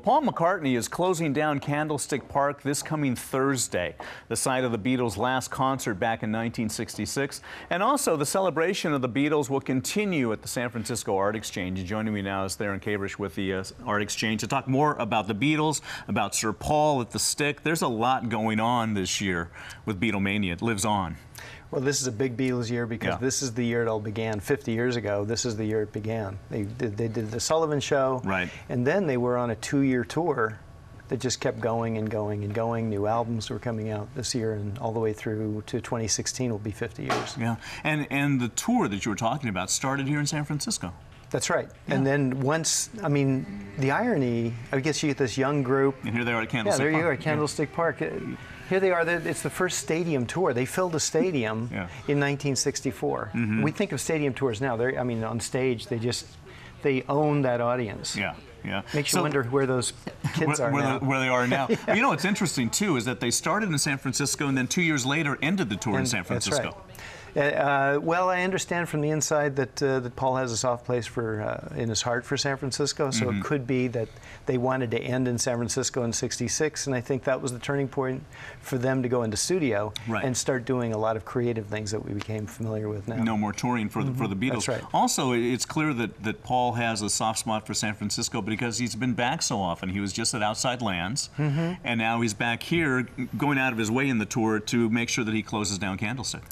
Paul McCartney is closing down Candlestick Park this coming Thursday, the site of the Beatles' last concert back in 1966. And also, the celebration of the Beatles will continue at the San Francisco Art Exchange. And joining me now is Theron Cavrish with the Art Exchange to talk more about the Beatles, about Sir Paul at the Stick. There's a lot going on this year with Beatlemania. It lives on. Well, this is a big Beatles year because this is the year it all began. 50 years ago, this is the year it began. They did the Sullivan Show, right, and then they were on a 2-year tour that just kept going and going and going. New albums were coming out this year, and all the way through to 2016 will be 50 years. Yeah, and the tour that you were talking about started here in San Francisco. That's right. Yeah. And then once, I mean, the irony, I guess you get this young group. And here they are at Candlestick Park. Yeah, there you are at Candlestick Park. Here they are. It's the first stadium tour. They filled a stadium in 1964. We think of stadium tours now. I mean, on stage, they own that audience. Yeah. Yeah. Makes you wonder where those kids are now. Where they are now. You know, what's interesting, too, is that they started in San Francisco and then 2 years later ended the tour in San Francisco. That's right. Well, I understand from the inside that Paul has a soft place in his heart for San Francisco, so it could be that they wanted to end in San Francisco in '66, and I think that was the turning point for them to go into studio and start doing a lot of creative things that we became familiar with now. No more touring for the Beatles. That's right. Also, it's clear that Paul has a soft spot for San Francisco because he's been back so often. He was just at Outside Lands, and now he's back here, going out of his way in the tour to make sure that he closes down Candlestick.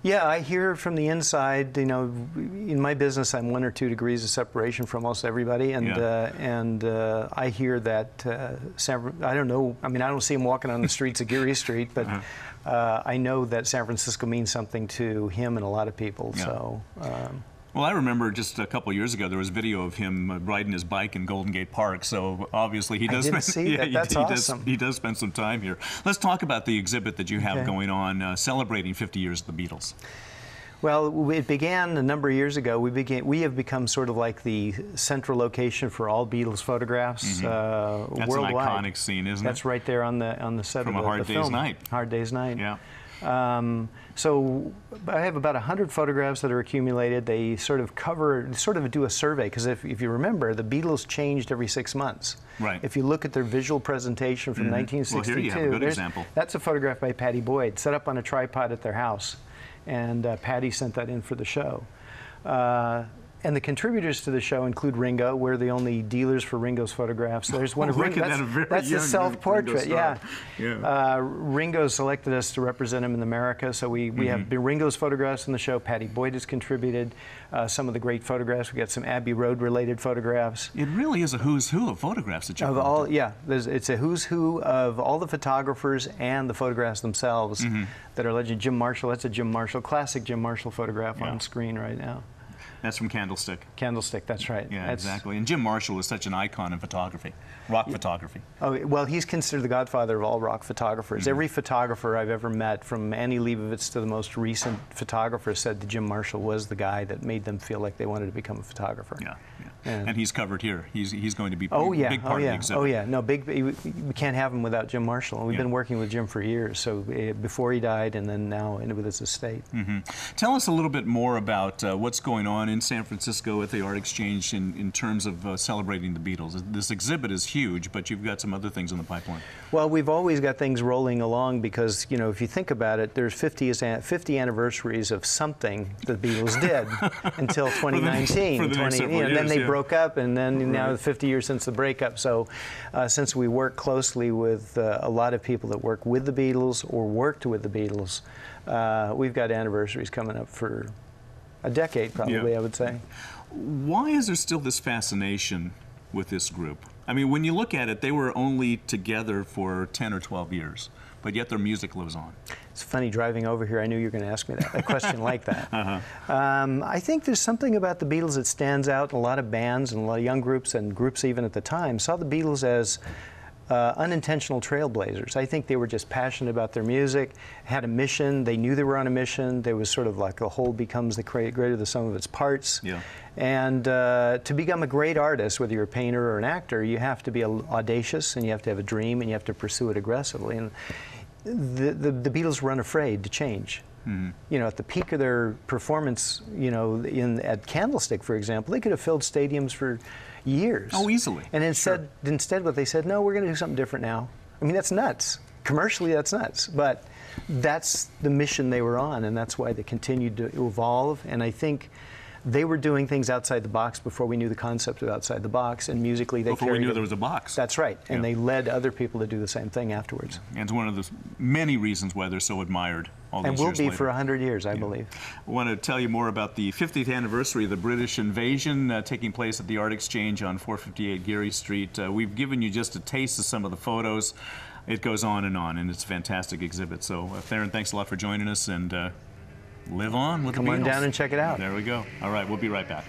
Yeah, I hear from the inside, you know, in my business, I'm 1 or 2 degrees of separation from almost everybody, and I hear that, I don't know, I mean, I don't see him walking on the streets of Geary Street, but I know that San Francisco means something to him and a lot of people, so. Well, I remember just a couple of years ago there was video of him riding his bike in Golden Gate Park. So obviously he does. I didn't see that. That's awesome. He does spend some time here. Let's talk about the exhibit that you have going on, celebrating 50 years of the Beatles. Well, it began a number of years ago. We have become sort of like the central location for all Beatles photographs worldwide. That's an iconic scene, isn't it? That's right there on the set of the film. From A Hard Day's Night. Hard Day's Night. Yeah. So I have about 100 photographs that are accumulated. They sort of do a survey, because if you remember, the Beatles changed every 6 months. Right. If you look at their visual presentation from 1962, well, here you have a good example. That's a photograph by Patty Boyd, set up on a tripod at their house, and Patty sent that in for the show. And the contributors to the show include Ringo. We're the only dealers for Ringo's photographs. There's one of Ringo. That's a self-portrait. Yeah. Ringo selected us to represent him in America, so we have Ringo's photographs in the show. Patty Boyd has contributed some of the great photographs. We got some Abbey Road-related photographs. It really is a who's who of photographs that you've all. Yeah, it's a who's who of all the photographers and the photographs themselves that are legend. Jim Marshall. That's a Jim Marshall, classic Jim Marshall photograph on screen right now. That's from Candlestick. Candlestick, that's right. Yeah, exactly. And Jim Marshall is such an icon in photography, rock photography. Oh, well, he's considered the godfather of all rock photographers. Every photographer I've ever met, from Annie Leibovitz to the most recent photographer, said that Jim Marshall was the guy that made them feel like they wanted to become a photographer. Yeah, yeah. And he's covered here. He's going to be a big part of the exhibit. Oh, yeah. No, we can't have him without Jim Marshall. We've been working with Jim for years, so before he died and then now with his estate. Tell us a little bit more about what's going on in San Francisco at the Art Exchange in terms of celebrating the Beatles. This exhibit is huge, but you've got some other things in the pipeline. Well, we've always got things rolling along because, you know, if you think about it, there's 50 anniversaries of something the Beatles did until 2019. For the next several years, and then they broke up, and then now 50 years since the breakup. So since we work closely with a lot of people that work with the Beatles or worked with the Beatles, we've got anniversaries coming up for a decade, probably, I would say. Why is there still this fascination with this group? I mean, when you look at it, they were only together for 10 or 12 years, but yet their music lives on. It's funny, driving over here, I knew you were going to ask me a question like that. I think there's something about the Beatles that stands out. A lot of bands and a lot of young groups, and groups even at the time, saw the Beatles as unintentional trailblazers. I think they were just passionate about their music, had a mission, they knew they were on a mission. There was sort of like a whole becomes the greater the sum of its parts. Yeah. And to become a great artist, whether you're a painter or an actor, you have to be audacious, and you have to have a dream, and you have to pursue it aggressively. And the Beatles were unafraid to change. You know, at the peak of their performance, you know, at Candlestick, for example, they could have filled stadiums for years. Oh, easily. And instead what they said, no, we're going to do something different now. I mean, that's nuts. Commercially, that's nuts. But that's the mission they were on, and that's why they continued to evolve. And I think they were doing things outside the box before we knew the concept of outside the box, and musically they before we knew there was a box. That's right, and Yeah. they led other people to do the same thing afterwards. And it's one of the many reasons why they're so admired all these And will years be later. for 100 years, I believe. I want to tell you more about the 50th anniversary of the British invasion taking place at the Art Exchange on 458 Geary Street. We've given you just a taste of some of the photos. It goes on, and it's a fantastic exhibit. So, Theron, thanks a lot for joining us, and live on with the Beatles. Come on down and check it out. There we go. All right, we'll be right back.